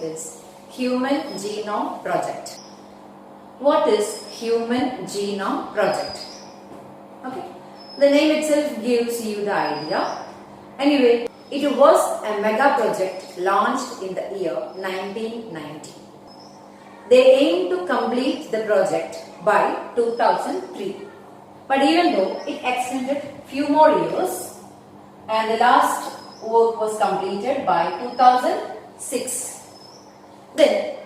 is Human Genome Project. What is Human Genome Project? Okay, the name itself gives you the idea. Anyway, it was a mega project launched in the year 1990. They aimed to complete the project by 2003. But even though it extended few more years and the last work was completed by 2006. Then,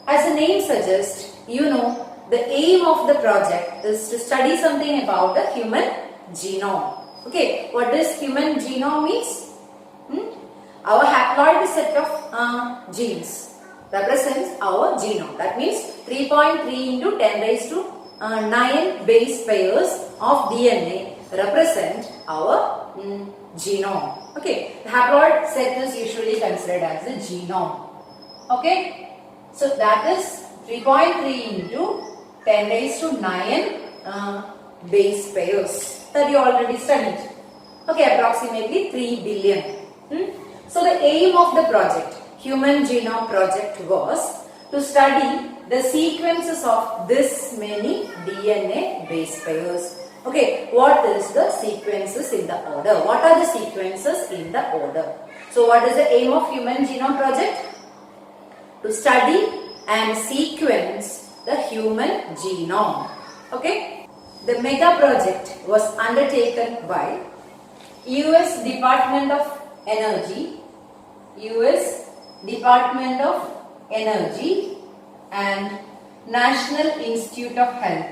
as the name suggests, the aim of the project is to study something about the human genome. Okay, what does human genome means? Our haploid set of genes represents our genome. That means 3.3 into 10 raised to 9 base pairs of DNA represent our genome. Okay, the haploid set is usually considered as the genome. Okay, so that is 3.3 into 10 raised to 9 base pairs that you already studied. Okay, approximately 3 billion. So the aim of the project, Human Genome Project, was to study the sequences of this many DNA base pairs. Okay, what is the sequences in the order? What are the sequences in the order? So what is the aim of Human Genome Project? To study and sequence the human genome. Okay, the mega project was undertaken by US Department of Energy, US Department of Energy and National Institute of Health.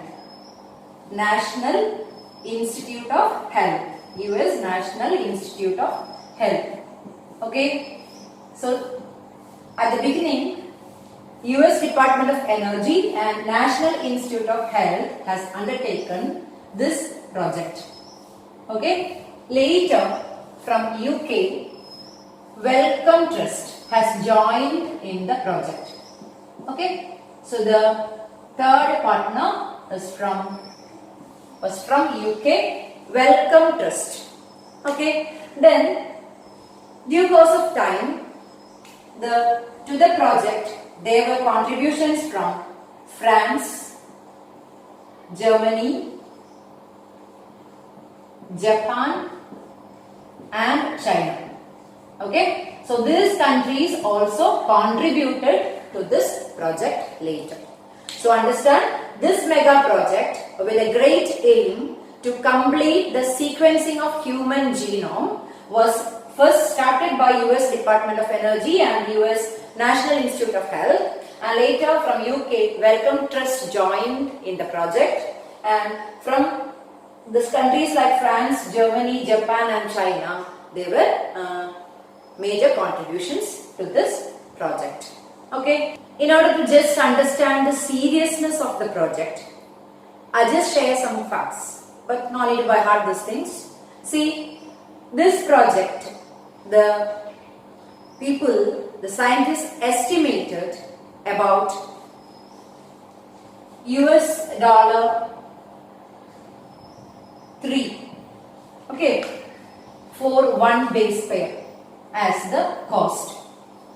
National Institute of Health. US National Institute of Health. Okay, so at the beginning, US Department of Energy and National Institute of Health has undertaken this project. Okay, later from UK, Wellcome Trust has joined in the project. Okay, so the third partner was from UK, Wellcome Trust. Okay, then due course of time, to the project there were contributions from France, Germany, Japan and China. Okay, so these countries also contributed to this project later. So understand, this mega project with a great aim to complete the sequencing of human genome was first started by US Department of Energy and US National Institute of Health, and later from UK Wellcome Trust joined in the project, and from these countries like France, Germany, Japan and China, there were major contributions to this project. Okay, in order to just understand the seriousness of the project, I'll just share some facts, but no need to by heart these things. See, this project, the scientists estimated about $3, okay, for one base pair as the cost.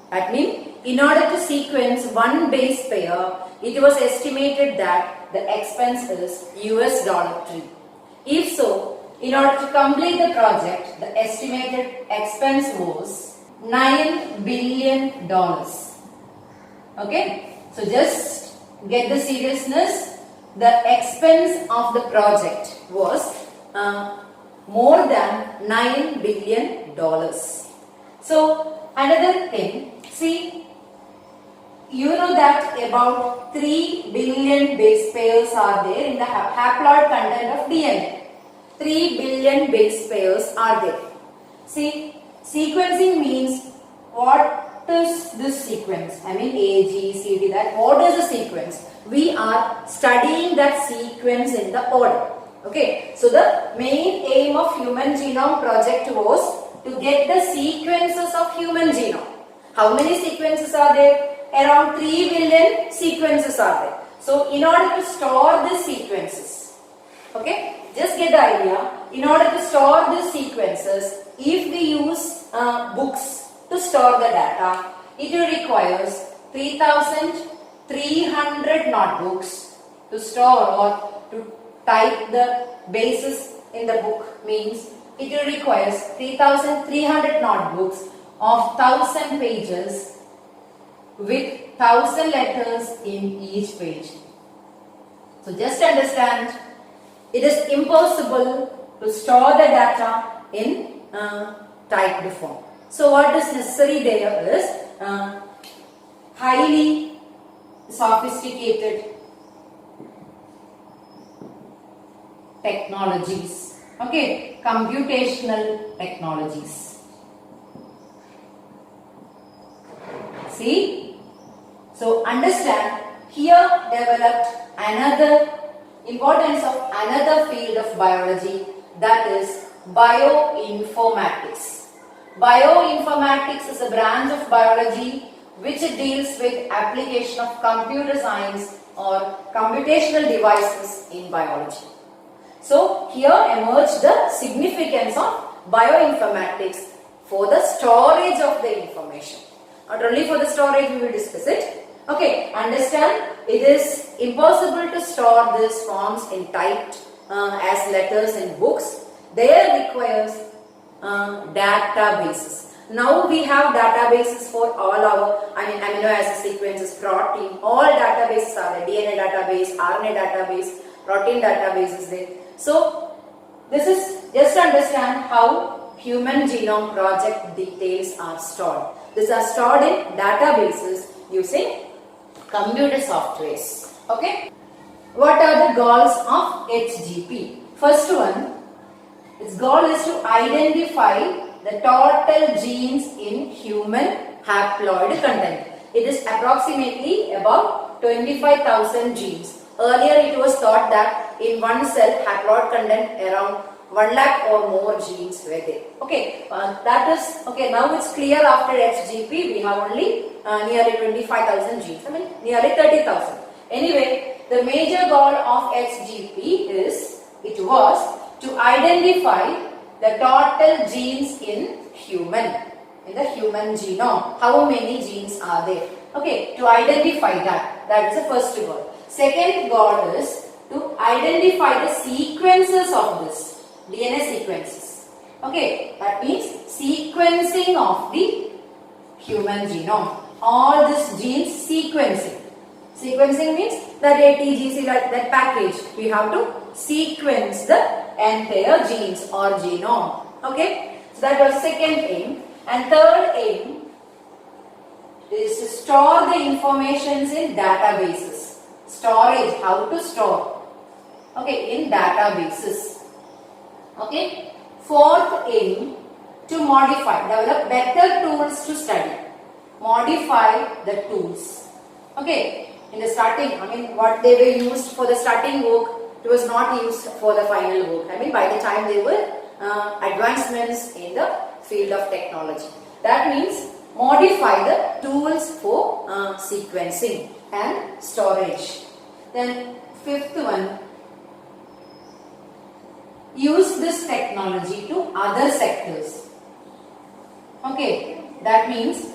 That means in order to sequence one base pair, it was estimated that the expense is $3. If so, in order to complete the project, the estimated expense was $9 billion. Okay, so just get the seriousness. The expense of the project was more than $9 billion. So another thing, see, you know that about 3 billion base pairs are there in the haploid content of DNA. 3 billion base pairs are there. See, sequencing means what is this sequence? I mean A, G, C, D, that. What is the sequence? We are studying that sequence in the order. Okay, so the main aim of Human Genome Project was to get the sequences of human genome. How many sequences are there? Around 3 billion sequences are there. So in order to store these sequences, okay, just get the idea. In order to store these sequences, if we use books to store the data, it requires 3,300 notebooks to store or to type the basis in the book. Means it requires 3,300 notebooks of 1,000 pages with 1,000 letters in each page. So just understand, it is impossible to store the data in typed form. So what is necessary there is highly sophisticated technologies, okay, computational technologies. See, so understand, here developed another importance of another field of biology, that is bioinformatics. Bioinformatics is a branch of biology which deals with application of computer science or computational devices in biology. So here emerged the significance of bioinformatics for the storage of the information. Not only for the storage, we will discuss it. Okay, understand, it is impossible to store these forms in typed as letters in books. There requires databases. Now we have databases for all our amino acid sequences, protein, all databases are there. DNA database, RNA database, protein database is there. So this is just understand how Human Genome Project details are stored. These are stored in databases using computer softwares. Okay. What are the goals of HGP? First one, its goal is to identify the total genes in human haploid content. It is approximately about 25,000 genes. Earlier it was thought that in one cell haploid content around 1 lakh or more genes were there. Okay, that is okay. Now it's clear after HGP we have only nearly 25,000 genes. Nearly 30,000. Anyway, the major goal of HGP was to identify the total genes in the human genome. How many genes are there? Okay, to identify that. That is the first goal. Second goal is to identify the sequences of this. DNA sequences. Okay, that means sequencing of the human genome. All these genes sequencing. Sequencing means that ATGC, that package. We have to sequence the entire genes or genome. Okay, so that was second aim. And third aim is to store the informations in databases. Storage, how to store. Okay, in databases. Okay. Fourth aim, to modify, develop better tools to study. Modify the tools. Okay. In the starting, what they were used for the starting work, it was not used for the final work. By the time there were advancements in the field of technology. That means modify the tools for sequencing and storage. Then fifth one, use this technology to other sectors. Okay, that means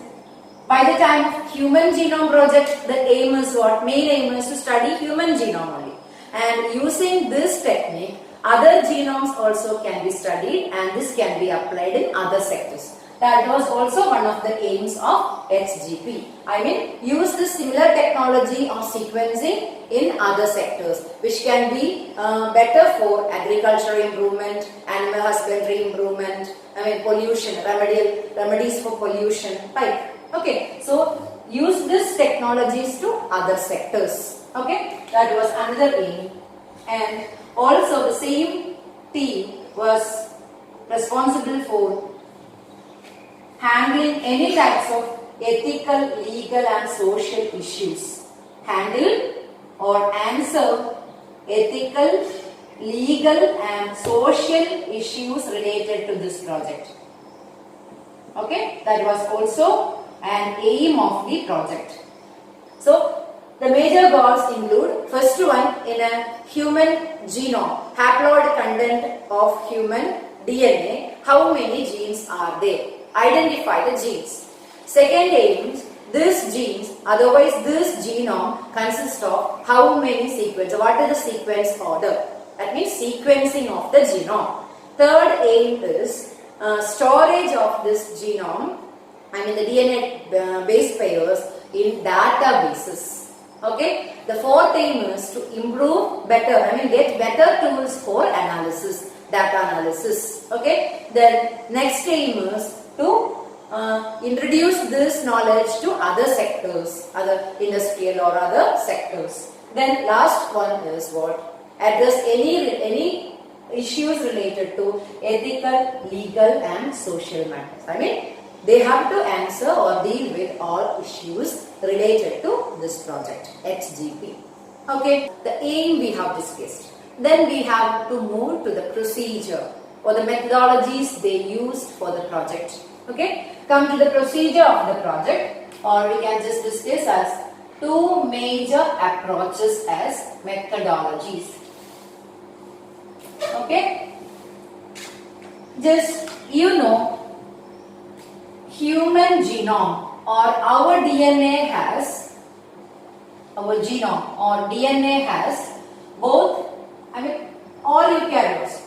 by the time of Human Genome Project, the aim is what? Main aim is to study human genome only. And using this technique, other genomes also can be studied and this can be applied in other sectors. That was also one of the aims of HGP. Use this similar technology of sequencing in other sectors, which can be better for agricultural improvement, animal husbandry improvement, pollution, remedies for pollution, right? Okay, so use these technologies to other sectors. Okay, that was another aim. And also the same team was responsible for handling any types of ethical, legal and social issues. Handle or answer ethical, legal and social issues related to this project. Okay, that was also an aim of the project. So, the major goals include, first one, in a human genome, haploid content of human DNA, how many genes are there? Identify the genes. Second aim this genes, otherwise this genome consists of how many sequences? What is the sequence order? That means sequencing of the genome. Third aim is storage of this genome, I mean the DNA base pairs in databases. Okay. The fourth aim is to improve better, get better tools for analysis, data analysis. Okay. Then next aim is to introduce this knowledge to other sectors, other industrial or other sectors. Then last one is what? Address any issues related to ethical, legal and social matters. They have to answer or deal with all issues related to this project, HGP. Okay, the aim we have discussed. Then we have to move to the procedure or the methodologies they used for the project. Okay, come to the procedure of the project, or we can just discuss as two major approaches as methodologies. Okay, just human genome or our DNA has, our genome or DNA has both, all eukaryotes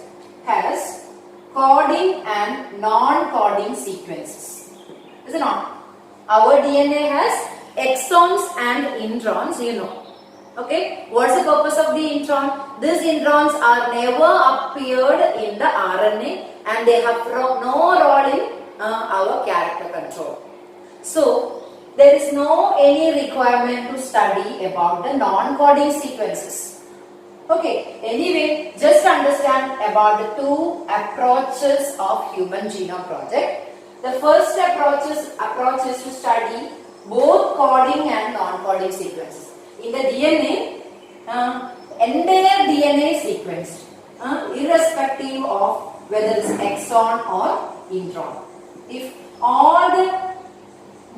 has coding and non-coding sequences. Is it not? Our DNA has exons and introns, Okay, what's the purpose of the intron? These introns are never appeared in the RNA and they have no role in our character control. So, there is no any requirement to study about the non-coding sequences. Okay, anyway, just understand about the two approaches of Human Genome Project. The first approach is to study both coding and non-coding sequences. In the DNA, entire DNA sequenced, irrespective of whether it's exon or intron. If all the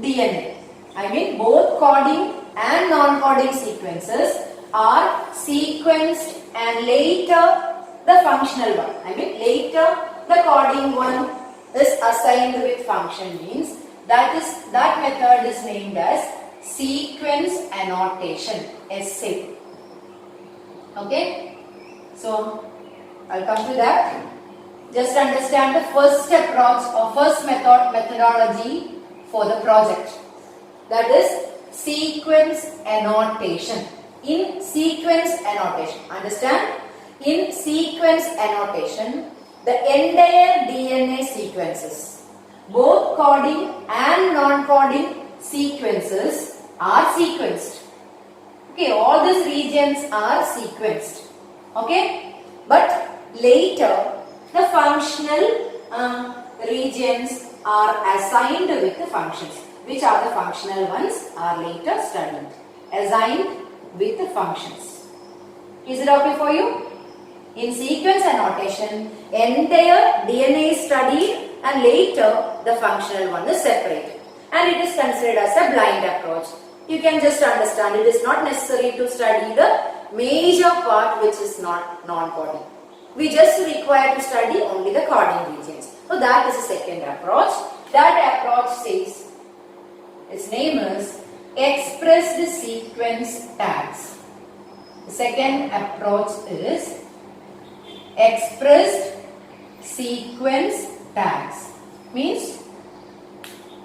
DNA, both coding and non-coding sequences are sequenced and later the functional one, later the coding one is assigned with function, means that method is named as sequence annotation, SA. Okay, so I'll come to that. Just understand the first approach or first methodology for the project, that is sequence annotation. In sequence annotation, understand? In sequence annotation, the entire DNA sequences, both coding and non-coding sequences are sequenced. Okay, all these regions are sequenced. Okay, but later the functional regions are assigned with the functions. Which are the functional ones are later studied. Assigned with the functions. Is it okay for you? In sequence annotation, entire DNA is studied and later the functional one is separated. And it is considered as a blind approach. You can just understand it is not necessary to study the major part which is not non-coding. We just require to study only the coding regions. So that is the second approach. That approach says, its name is expressed sequence tags. The second approach is expressed sequence tags. Means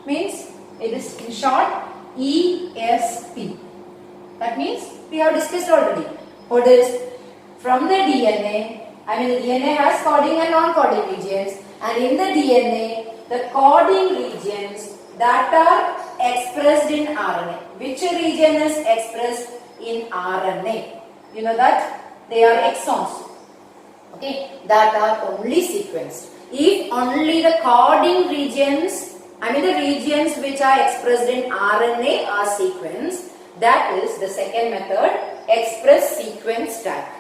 it is in short ESP. That means we have discussed already. What is from the DNA? The DNA has coding and non-coding regions, and in the DNA, the coding regions that are expressed in RNA. Which region is expressed in RNA? You know that they are exons. Okay, that are only sequenced. If only the coding regions, the regions which are expressed in RNA are sequenced, that is the second method, express sequence tag.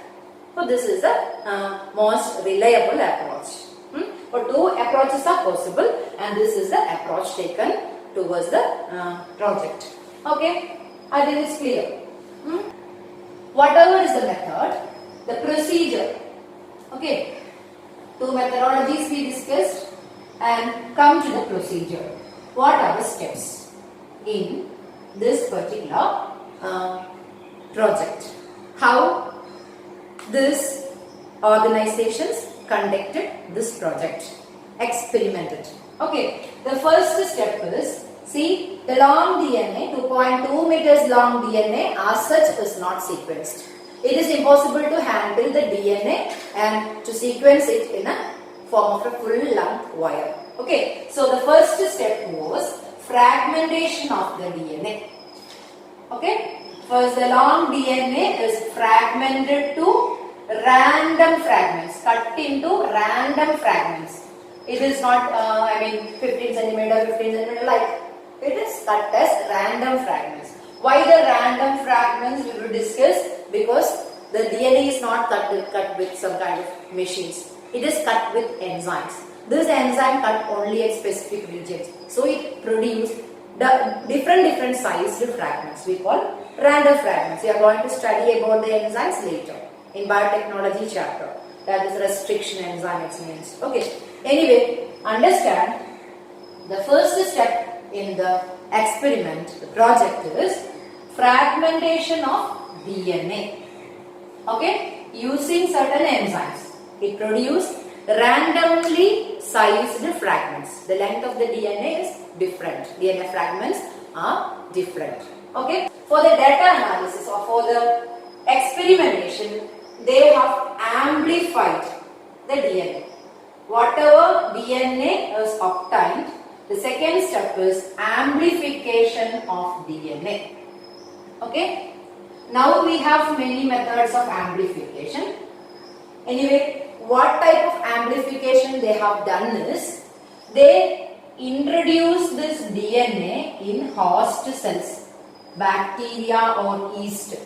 So this is the most reliable approach. But two approaches are possible, and this is the approach taken towards the project. Okay, I think it's clear. Whatever is the method, the procedure. Okay, two methodologies we discussed, and come to the procedure. What are the steps in this particular project. How this organizations conducted this project, experimented. Okay, the first step is, see, the long DNA, 2.2 meters long DNA as such is not sequenced. It is impossible to handle the DNA and to sequence it in a form of a full length wire. Okay, so the first step was fragmentation of the DNA. Okay, first the long DNA is fragmented to random fragments, cut into random fragments. It is not, 15 centimeter, 15 centimeter, like it is cut as random fragments. Why the random fragments we will discuss? Because the DNA is not cut with some kind of machines. It is cut with enzymes. This enzyme cut only at specific regions. So it produced the different sized fragments. We call random fragments. We are going to study about the enzymes later in biotechnology chapter. That is restriction enzyme it means. Okay. Anyway, understand the first step in the experiment, the project is fragmentation of DNA. Okay, using certain enzymes, it produced randomly sized fragments. The length of the DNA is different. DNA fragments are different. Okay, for the data analysis or for the experimentation, they have amplified the DNA. Whatever DNA is obtained, the second step is amplification of DNA. Okay. Now we have many methods of amplification. Anyway, what type of amplification they have done is, they introduce this DNA in host cells, bacteria or yeast.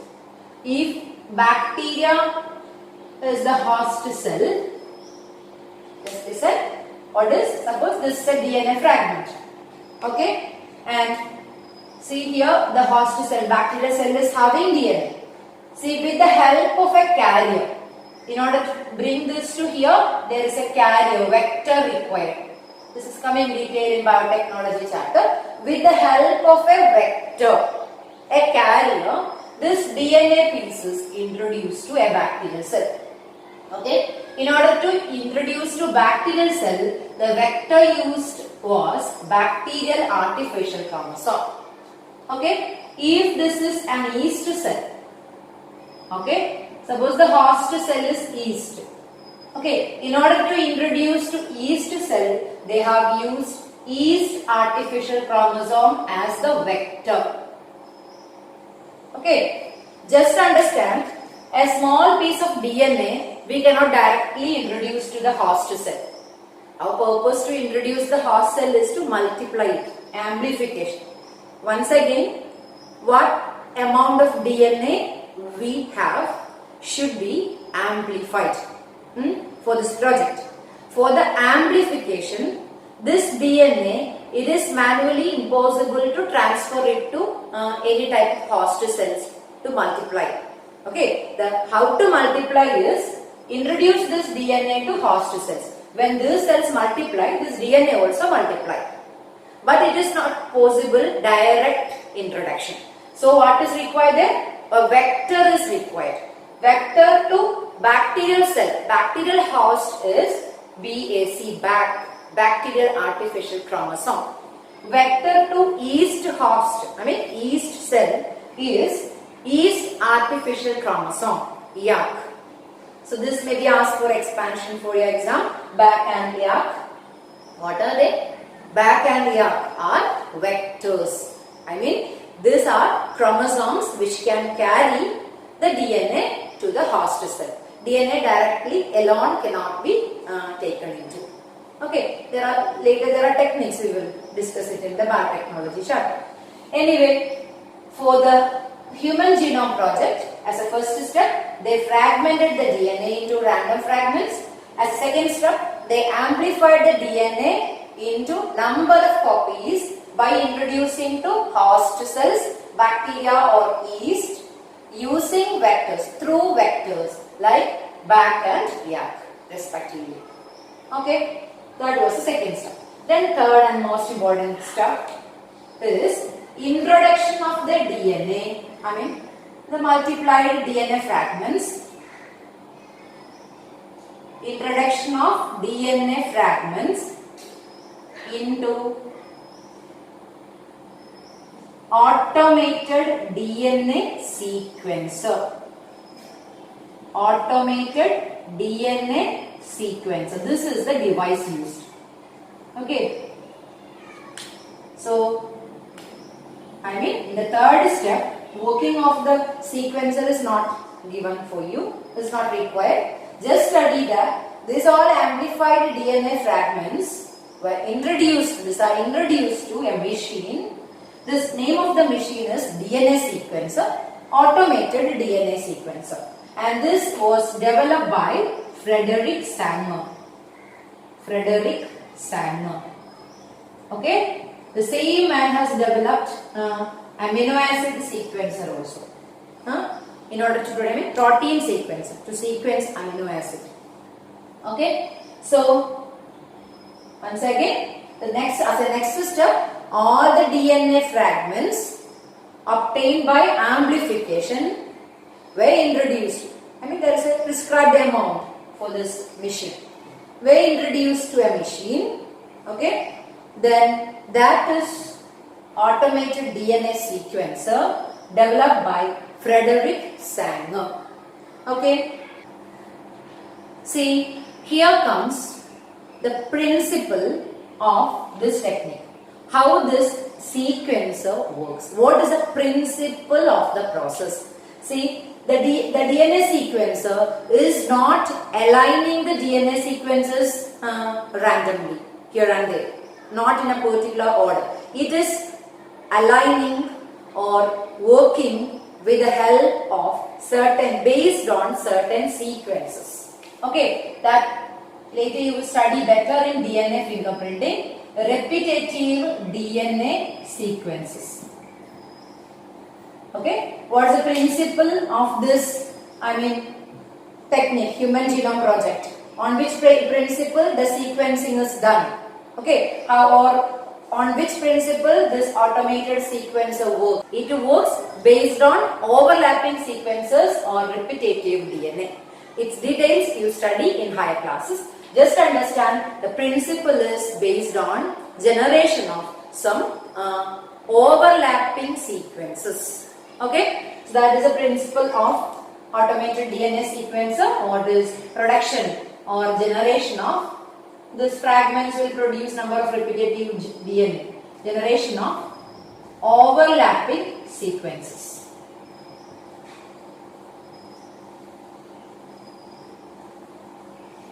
If bacteria is the host cell, just this is what is, suppose this is a DNA fragment. Okay, and see here the host cell, bacterial cell is having DNA. See, with the help of a carrier, in order to bring this to here, there is a carrier, vector required. This is coming in detail in biotechnology chapter. With the help of a vector, a carrier, this DNA piece is introduced to a bacterial cell. Okay, in order to introduce to bacterial cell, the vector used was bacterial artificial chromosome. Okay, if this is an yeast cell, okay, suppose the host cell is yeast. Okay, in order to introduce to yeast cell, they have used yeast artificial chromosome as the vector. Okay, just understand, a small piece of DNA we cannot directly introduce to the host cell. Our purpose to introduce the host cell is to multiply it, amplification. Once again, what amount of DNA we have should be amplified for this project. For the amplification, this DNA, it is manually impossible to transfer it to any type of host cells to multiply. Okay, how to multiply is, introduce this DNA to host cells. When these cells multiply, this DNA also multiply. But it is not possible direct introduction. So what is required there? A vector is required. Vector to bacterial cell. Bacterial host is BAC, bacterial artificial chromosome. Vector to yeast host, yeast cell is yeast artificial chromosome, YAC. So this may be asked for expansion for your exam. BAC and YAC. What are they? BAC and YAC are vectors. These are chromosomes which can carry the DNA to the host cell. DNA directly alone cannot be taken into. Okay, there are techniques, we will discuss it in the biotechnology chapter. Anyway, for the human genome project, as a first step, they fragmented the DNA into random fragments. As a second step, they amplified the DNA into number of copies by introducing to host cells, bacteria or yeast, using vectors, through vectors like BAC and YAC respectively. Okay, that was the second step. Then third and most important step is introduction of the DNA, the multiplied DNA fragments, introduction of DNA fragments into automated DNA sequencer. Automated DNA sequencer. This is the device used. Okay. So, in the third step, working of the sequencer is not given for you. It's not required. Just study that these all amplified DNA fragments were introduced. These are introduced to a machine. This name of the machine is DNA sequencer, automated DNA sequencer. And this was developed by Frederick Sanger. Frederick Sanger. Okay? The same man has developed amino acid sequencer also. In order to produce protein sequencer, to sequence amino acid. Okay? So, once again, as a next step, all the DNA fragments obtained by amplification were introduced. There is a prescribed amount for this machine. Were introduced to a machine. Okay? Then that is automated DNA sequencer developed by Frederick Sanger. Okay? See, here comes the principle of this technique. How this sequencer works. What is the principle of the process? See, the DNA sequencer is not aligning the DNA sequences randomly here and there, not in a particular order. It is aligning or working with the help of based on certain sequences. Okay, that later you will study better in DNA fingerprinting, repetitive DNA sequences. Okay, what is the principle of this, technique, Human Genome Project? On which principle the sequencing is done? Okay, or on which principle this automated sequencer works? It works based on overlapping sequences or repetitive DNA. Its details you study in higher classes. Just understand the principle is based on generation of some overlapping sequences. Okay, so that is the principle of automated DNA sequencer, or this production or generation of these fragments will produce number of repetitive DNA. Generation of overlapping sequences.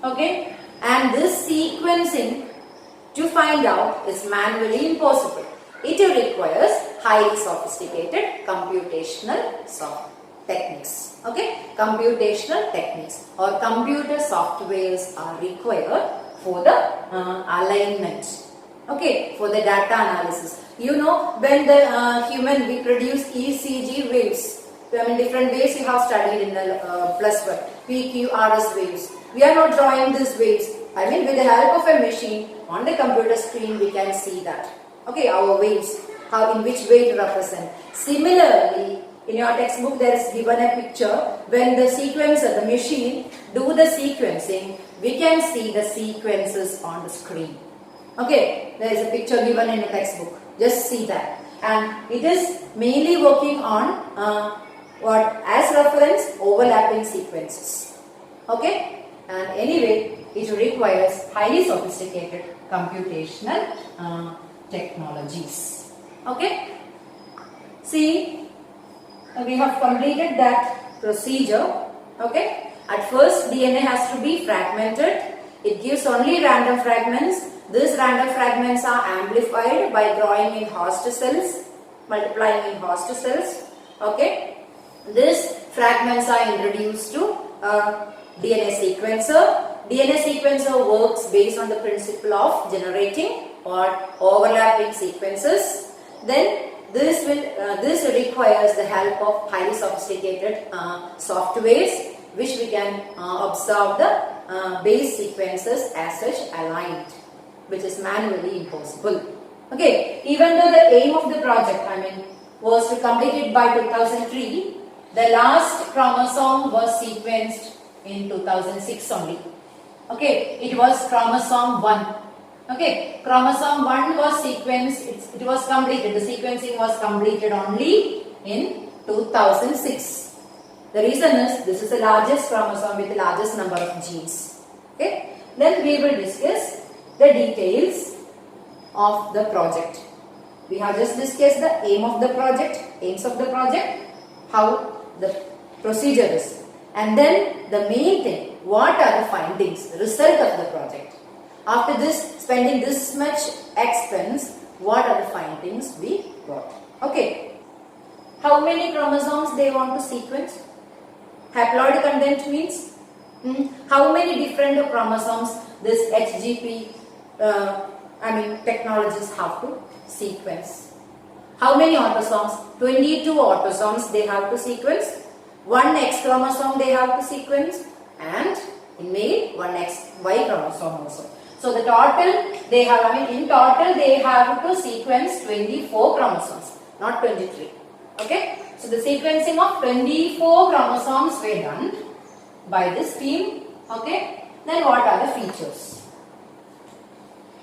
Okay, and this sequencing to find out is manually impossible. It requires highly sophisticated computational techniques. Okay, computational techniques or computer softwares are required for the alignment. Okay, for the data analysis. You know, when the we produce ECG waves. Different waves you have studied in the plus one, PQRS waves. We are not drawing these waves. With the help of a machine on the computer screen, we can see that. Okay, our waves, in which way to represent. Similarly, in your textbook there is given a picture when the sequencer, the machine, do the sequencing, we can see the sequences on the screen. Okay, there is a picture given in the textbook. Just see that. And it is mainly working on as reference overlapping sequences. Okay, and anyway, it requires highly sophisticated computational technologies. Okay, see, we have completed that procedure. Okay, at first DNA has to be fragmented. It gives only random fragments. These random fragments are amplified by growing in host cells, multiplying in host cells. Okay, these fragments are introduced to DNA sequencer. DNA sequencer works based on the principle of generating or overlapping sequences. Then this requires the help of highly sophisticated softwares, which we can observe the base sequences as such aligned, which is manually impossible. Okay, even though the aim of the project, was to complete it by 2003, the last chromosome was sequenced in 2006 only. Okay, it was chromosome 1. Okay, chromosome 1 was sequenced, it was completed, the sequencing was completed only in 2006. The reason is, this is the largest chromosome with the largest number of genes. Okay, then we will discuss the details of the project. We have just discussed the aim of the project, aims of the project, how the procedure is, and then the main thing, what are the findings, result of the project. After this, spending this much expense, what are the findings we got? Okay, how many chromosomes they want to sequence? Haploid content means how many different chromosomes this HGP technologists have to sequence. How many autosomes? 22 autosomes they have to sequence. 1 X chromosome they have to sequence, and in male 1 XY chromosome also. So the total they have, in total they have to sequence 24 chromosomes, not 23. Okay. So the sequencing of 24 chromosomes were done by this team. Okay. Then what are the features?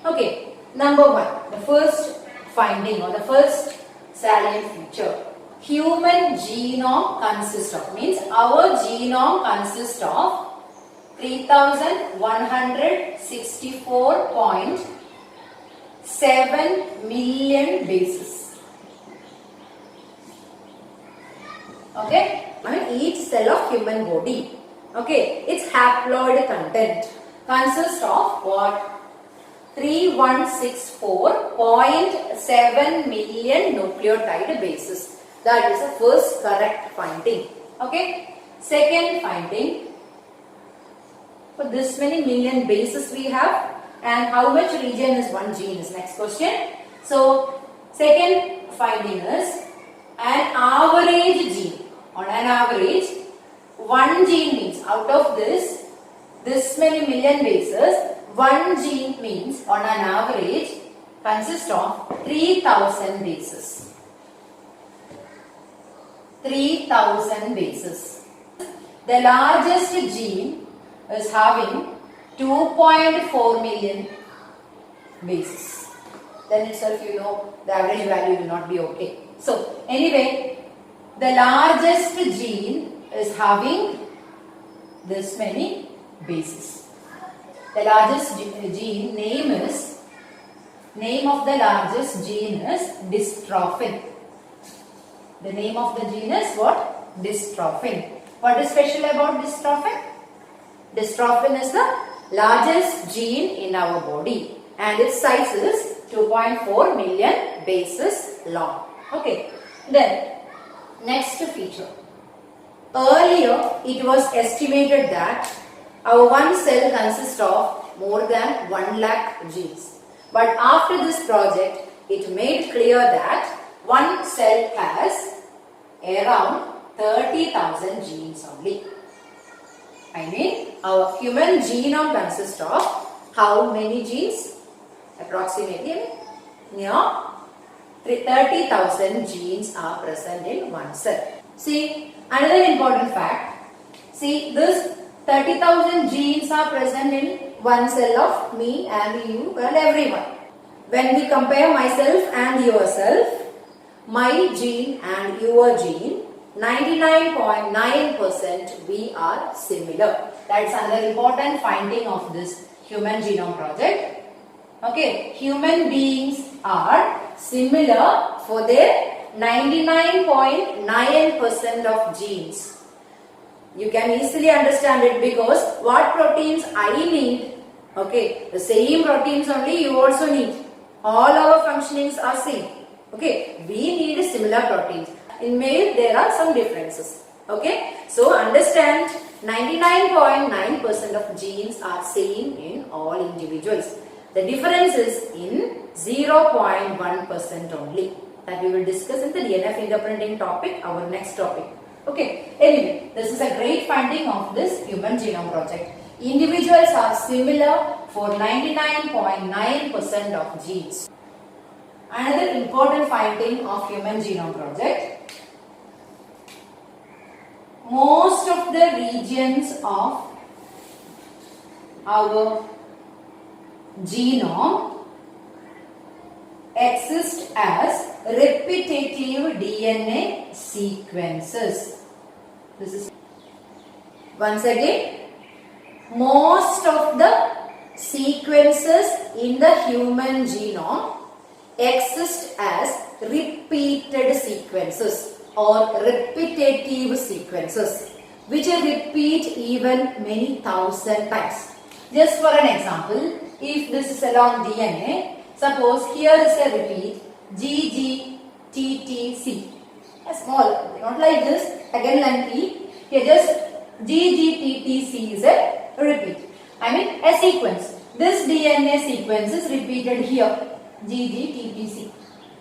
Okay. Number 1, the first finding or the first salient feature. Human genome consists of, means our genome consists of 3164.7 million bases. Okay, each cell of human body. Okay, its haploid content consists of what? 3164.7 million nucleotide bases. That is the first correct finding. Okay. Second finding, for this many million bases we have, and how much region is one gene is next question. So second finding is an average gene. On an average, one gene means out of this many million bases, one gene means on an average consists of 3000 bases. 3000 bases. The largest gene is having 2.4 million bases. Then itself you know the average value will not be okay. So anyway, the largest gene is having this many bases. The largest gene name of the largest gene is dystrophin. The name of the gene is what? Dystrophin. What is special about dystrophin? Dystrophin is the largest gene in our body and its size is 2.4 million bases long. Okay. Then next feature. Earlier it was estimated that our one cell consists of more than 1 lakh genes. But after this project, it made clear that one cell has around 30,000 genes only. Our human genome consists of how many genes? Approximately near 30,000 genes are present in one cell. See, another important fact. See, this 30,000 genes are present in one cell of me and you and everyone. When we compare myself and yourself, my gene and your gene, 99.9% we are similar. That's another important finding of this human genome project. Okay, human beings are similar for their 99.9% of genes. You can easily understand it because what proteins I need, okay, the same proteins only you also need. All our functionings are same. Okay, we need similar proteins. In male, there are some differences. Okay, so understand 99.9% of genes are same in all individuals. The difference is in 0.1% only. That we will discuss in the DNA fingerprinting topic, our next topic. Okay, anyway, this is a great finding of this human genome project. Individuals are similar for 99.9% of genes. Another important finding of Human Genome Project, most of the regions of our genome exist as repetitive DNA sequences. This is once again, most of the sequences in the human genome exist as repeated sequences or repetitive sequences which repeat even many thousand times. Just for an example, if this is a long DNA, suppose here is a repeat GGTTC, a small, not like this, again lengthy, here just GGTTC is a repeat. I mean a sequence. This DNA sequence is repeated here, GGTTC.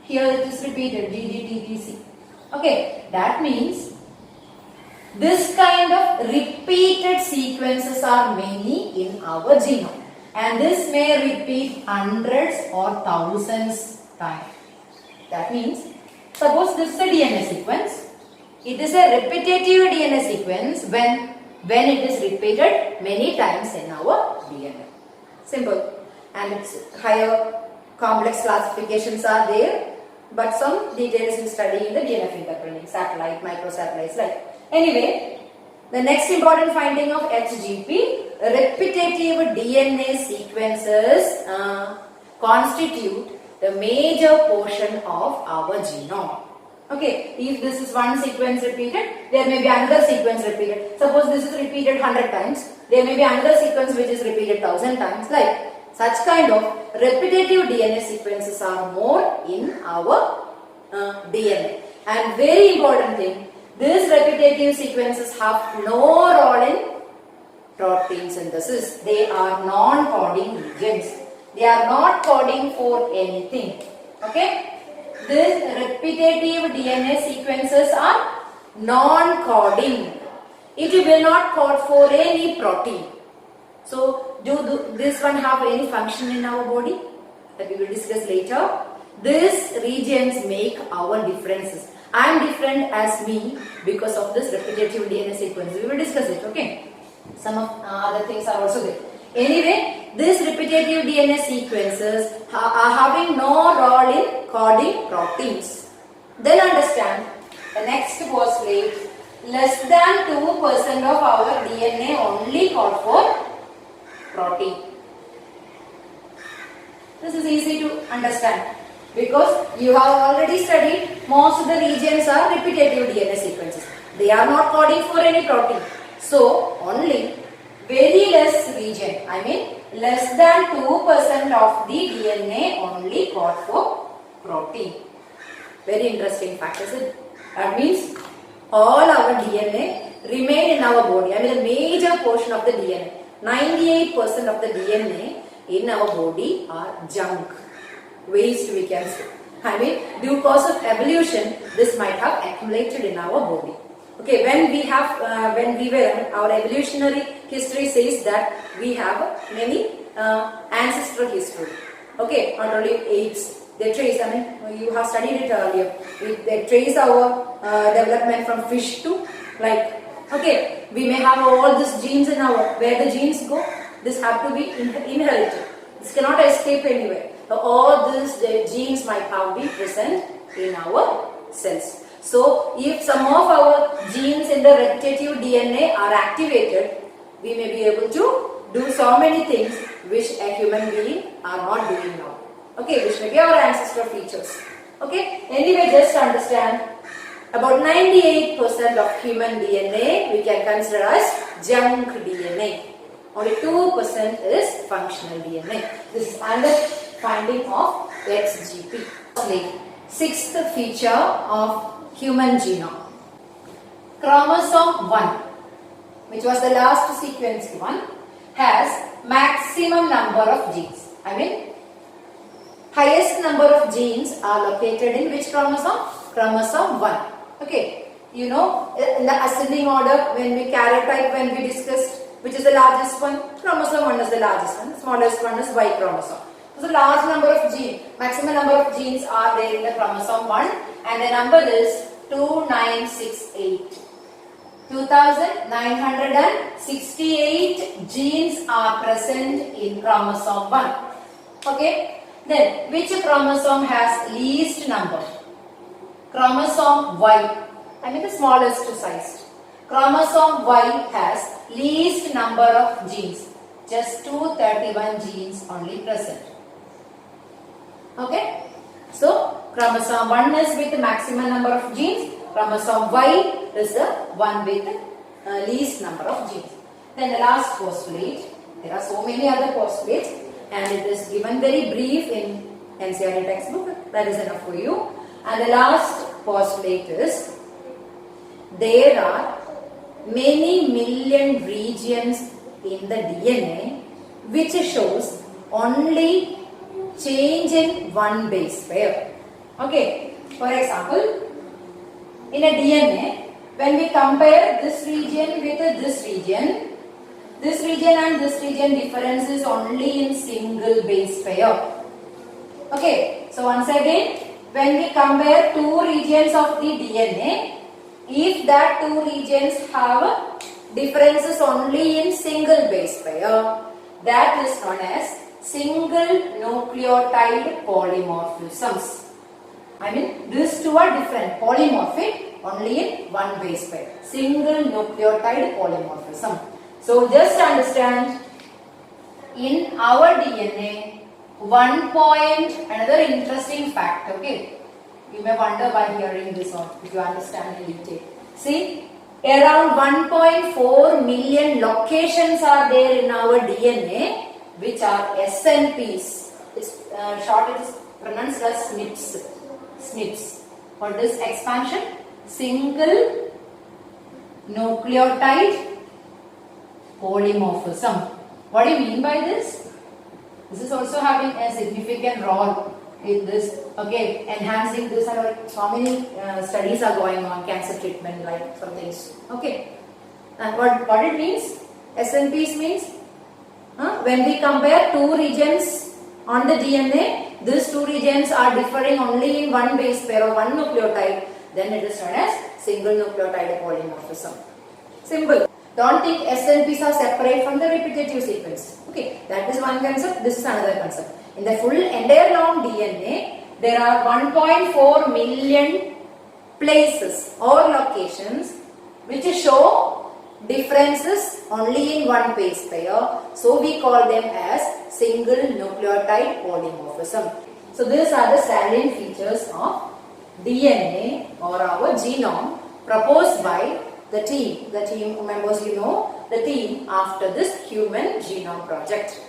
Here it is repeated, GGTTC. Okay, that means this kind of repeated sequences are many in our genome. And this may repeat hundreds or thousands times. That means, suppose this is a DNA sequence. It is a repetitive DNA sequence when it is repeated many times in our DNA. Simple. And its higher complex classifications are there, but some details you study in the DNA fingerprinting, satellite, microsatellites, like. Anyway, the next important finding of HGP, repetitive DNA sequences constitute the major portion of our genome. Okay, if this is one sequence repeated, there may be another sequence repeated. Suppose this is repeated 100 times, there may be another sequence which is repeated 1000 times. Like such kind of repetitive DNA sequences are more in our DNA. And very important thing, these repetitive sequences have no role in protein synthesis. They are non-coding regions. They are not coding for anything. Okay? These repetitive DNA sequences are non-coding. It will not code for any protein. So, do this one have any function in our body? That we will discuss later. These regions make our differences. I am different as me because of this repetitive DNA sequence. We will discuss it, okay? Some of other things are also there. Anyway, these repetitive DNA sequences are having no role in coding proteins. Then understand the next postulate, less than 2% of our DNA only code for protein. This is easy to understand because you have already studied most of the regions are repetitive DNA sequences. They are not coding for any protein. So, only very less region, I mean less than 2% of the DNA only code for protein. Very interesting fact, is it? That means all our DNA remain in our body. I mean the major portion of the DNA, 98% of the DNA in our body are junk, waste we can say. I mean due cause of evolution, this might have accumulated in our body. Okay, when we were, our evolutionary history says that we have many ancestral history. Okay, not only apes, they trace, I mean, you have studied it earlier. They trace our development from fish to like, okay, we may have all these genes in our, where the genes go, this have to be inherited. This cannot escape anywhere. So all these genes might have been present in our cells. So, if some of our genes in the repetitive DNA are activated, we may be able to do so many things which a human being are not doing now. Okay, which may be our ancestral features. Okay, anyway, just understand about 98% of human DNA we can consider as junk DNA. Only 2% is functional DNA. This is another finding of XGP. Sixth feature of human genome. Chromosome 1, which was the last sequenced one, has maximum number of genes. I mean, highest number of genes are located in which chromosome? Chromosome 1. Okay, you know, in the ascending order, when we karyotype, when we discussed which is the largest one, chromosome 1 is the largest one, smallest one is Y chromosome. So large number of genes, maximum number of genes are there in the chromosome 1 and the number is 2968. 2968 genes are present in chromosome 1. Okay. Then which chromosome has least number? Chromosome Y. I mean the smallest size. Chromosome Y has least number of genes. Just 231 genes only present. Okay. So chromosome 1 is with the maximum number of genes. Chromosome Y is the one with least number of genes. Then the last postulate. There are so many other postulates and it is given very brief in NCERT textbook. That is enough for you. And the last postulate is there are many million regions in the DNA which shows only change in one base pair. Okay. For example, in a DNA, when we compare this region with this region and this region difference is only in single base pair. Okay. So once again, when we compare two regions of the DNA, if that two regions have differences only in single base pair, that is known as single nucleotide polymorphisms. I mean these two are different, polymorphic only in one base pair, single nucleotide polymorphism. So just understand, in our DNA, another interesting fact, okay. You may wonder by hearing this or if you understand in detail. See, around 1.4 million locations are there in our DNA which are SNPs. It's short, it is pronounced as SNPs. SNPs. What is expansion? Single nucleotide polymorphism. What do you mean by this? This is also having a significant role in this, okay, enhancing this. So many studies are going on, cancer treatment, like some things, okay. And what it means? SNPs means when we compare two regions on the DNA, these two regions are differing only in one base pair or one nucleotide, then it is known as single nucleotide polymorphism. Simple. Don't think SNPs are separate from the repetitive sequence. Okay, that is one concept. This is another concept. In the full entire long DNA, there are 1.4 million places or locations which show differences only in one base pair. So we call them as single nucleotide polymorphism. So these are the salient features of DNA or our genome proposed by the team members, you know, the team after this Human Genome Project.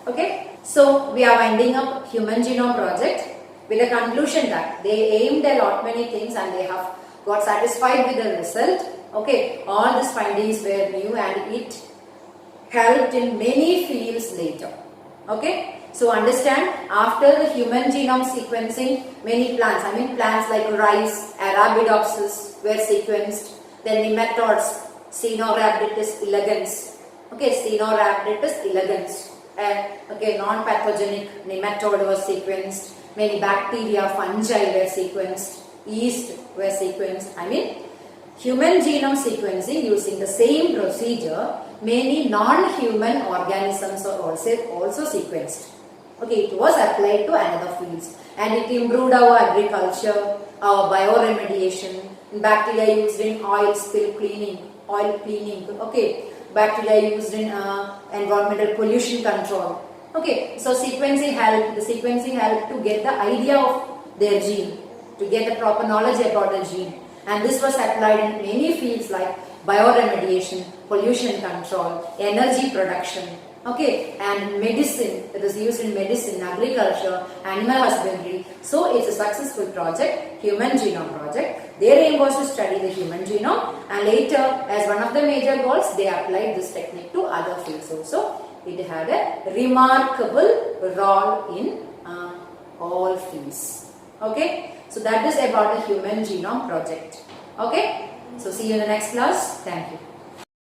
Okay, so we are winding up Human Genome Project with a conclusion that they aimed a lot many things and they have got satisfied with the result. Okay, all these findings were new and it helped in many fields later. Okay, so understand, after the human genome sequencing, many plants, plants like rice, Arabidopsis were sequenced. Then nematodes, Caenorhabditis elegans. Okay, Caenorhabditis elegans. Okay, non-pathogenic nematode was sequenced. Many bacteria, fungi were sequenced. Yeast were sequenced. Human genome sequencing using the same procedure, many non-human organisms are also sequenced. Okay, it was applied to another fields and it improved our agriculture, our bioremediation, bacteria used in oil cleaning, okay, bacteria used in environmental pollution control. Okay, so the sequencing helped to get the idea of their gene, to get the proper knowledge about the gene. And this was applied in many fields like bioremediation, pollution control, energy production, okay, and medicine. It is used in medicine, agriculture, animal husbandry. So it's a successful project, Human Genome Project. Their aim was to study the human genome, and later, as one of the major goals, they applied this technique to other fields also. It had a remarkable role in all fields. Okay. So that is about the Human Genome Project. Okay. So see you in the next class. Thank you.